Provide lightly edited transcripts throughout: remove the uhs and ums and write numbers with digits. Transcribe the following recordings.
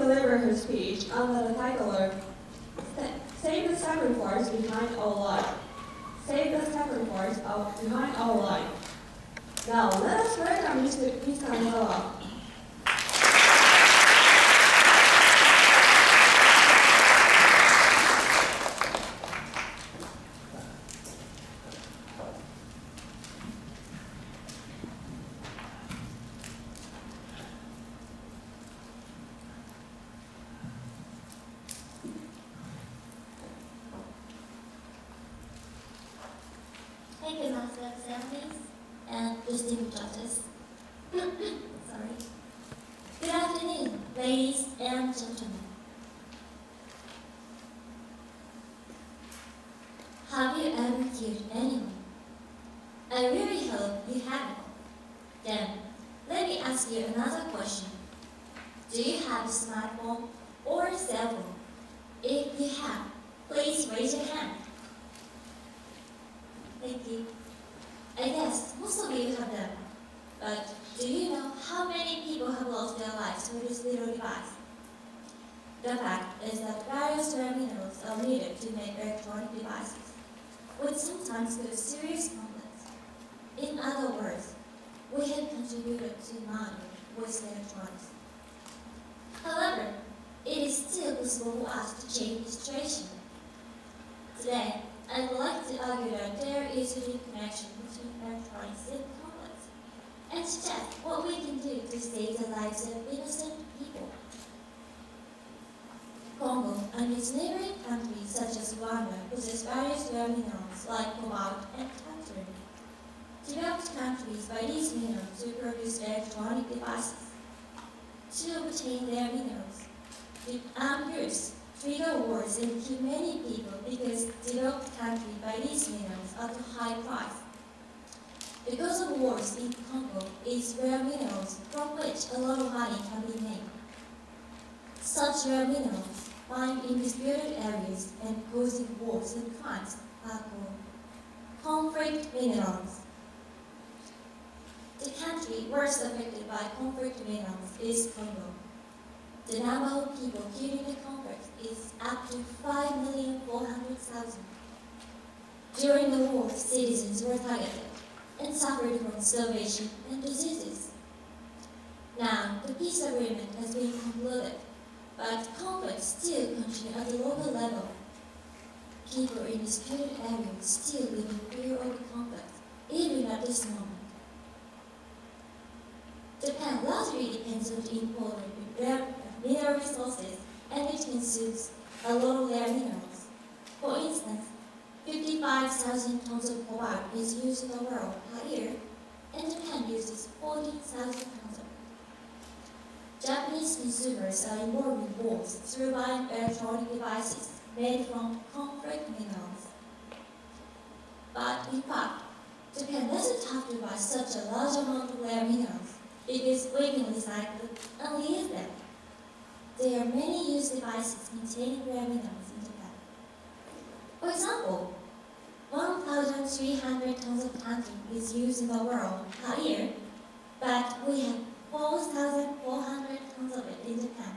delivered her speech under the title of Save the Sacrifice Behind All Life. Save the Sacrifice Behind All Life. Now, let us welcome Ms. Kanazawa. Thank you, Master Assemblies and distinguished judges. Sorry. Good afternoon, ladies and gentlemen. Have you ever killed anyone? I really hope you haven't. Then, let me ask you another question. Do you have a smartphone or a cell phone? If you have, please raise your hand. Thank you. I guess most of you have them. But do you know how many people have lost their lives with this little device? The fact is that various rare minerals are needed to make electronic devices, which sometimes cause serious conflicts. In other words, we have contributed to murder with electronics. However, it is still possible for us to change the situation. Today, I would like to argue that there is a deep connection between electronics and conflicts, and suggest what we can do to save the lives of innocent people. Congo and its neighboring countries such as Rwanda possess various rare minerals like cobalt and tungsten. Developed countries buy these minerals to produce electronic devices. To obtain their minerals, the armed groups trigger wars and kill many people because developed countries buy these minerals at a high price. The cause of wars in Congo is rare minerals from which a lot of money can be made. Such rare minerals found in disputed areas and causing wars and crimes are called conflict minerals. The country worst affected by conflict minerals is Congo. The number of people killed in the conflict is up to 5,400,000. During the war, citizens were targeted and suffered from starvation and diseases. Now, the peace agreement has been concluded, but conflicts still continue at the local level. People in disputed areas still live in fear of the conflict, even at this moment. Japan largely depends on the import of rare mineral resources, and it consumes a lot of rare minerals. For instance, 55,000 tons of cobalt is used in the world per year, and Japan uses 14,000 tons of it. Japanese consumers are involved in wars through buying electronic devices made from conflict minerals. But in fact, Japan doesn't have to buy such a large amount of rare minerals because we can recycle and reuse them. There are many used devices containing rare minerals in Japan. For example, 1,300 tons of tungsten is used in the world per year, but we have 4,400 tons of it in Japan.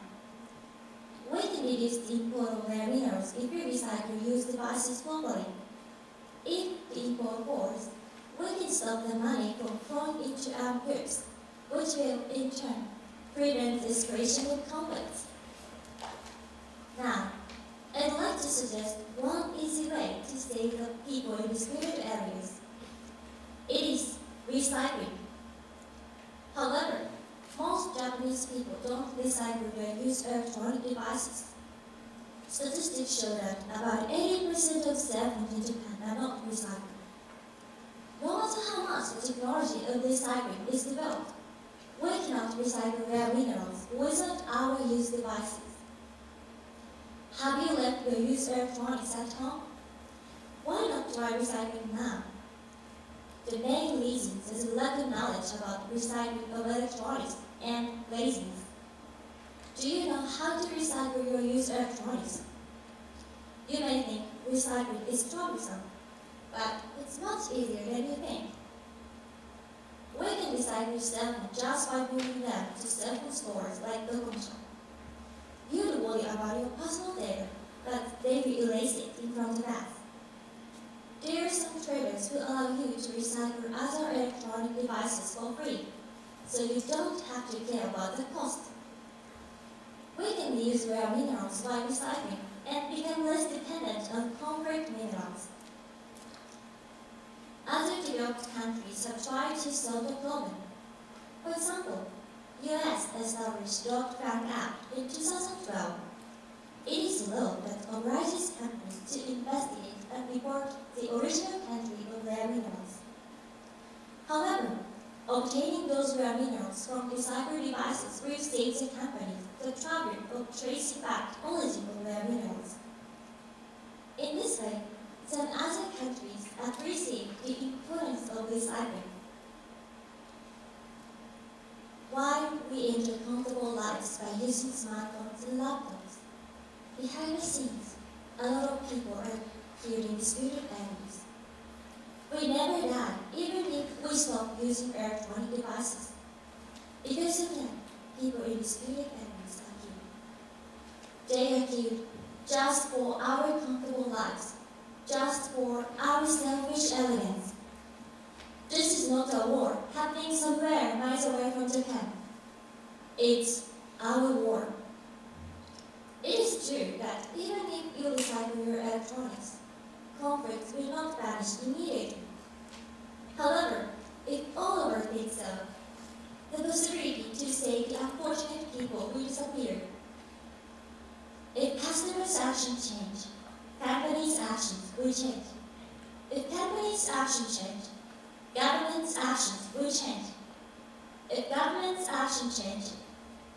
We can reduce the import of rare minerals if we recycle used devices properly. If the import falls, we can stop the money from flowing into armed groups, which will, in turn, prevent the escalation of conflicts. Now, I'd like to suggest one easy way to save the people in disputed areas. It is recycling. However, most Japanese people don't recycle their used electronic devices. Statistics show that about 80% of cell phones in Japan are not recycled. No matter how much the technology of recycling is developed, we cannot recycle rare minerals without our used devices. Have you left your used electronics at home? Why not try recycling now? The main reason is a lack of knowledge about recycling of electronics and laziness. Do you know how to recycle your used electronics? You may think recycling is troublesome, but it's much easier than you think. We can recycle cell phones just by bringing them to cell phone stores like Docomo Shop. you to recycle other electronic devices for free, so you don't have to care about the cost. We can use rare minerals by recycling and become less dependent on concrete minerals. Other developed countries have tried to solve the problem. For example, US established Dodd-Frank Act in 2012. It is a law that obliges companies to investigate and report the original country of their minerals. However, obtaining those rare minerals from recycled devices will save the companies the trouble of tracing back the origin of their minerals. In this way, some other countries appreciate the importance of recycling. While we enjoy comfortable lives by using smartphones and laptops, behind the scenes, a lot of people are killed in disputed areas. We never die, even if we stop using electronic devices. Because of that, people in disputed areas are killed. They are killed just for our comfortable lives, just for our selfish elegance. This is not a war happening somewhere miles away from Japan. It's our war. It is true that even if you recycle your electronics, conflicts will not vanish immediately. However, if all of us think so, the possibility to save the unfortunate people will disappear. If customers' actions change, companies' actions will change. If companies' actions change, government's actions will change. If government's actions change,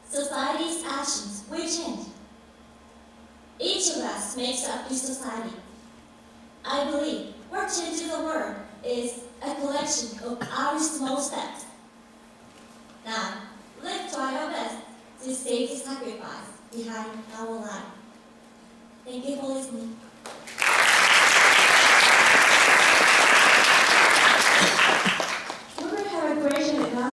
society's actions will change. Each of us makes up this society. I believe what changes the world is a collection of our small steps. Now, let's try our best to save the sacrifice behind our life. Thank you for listening.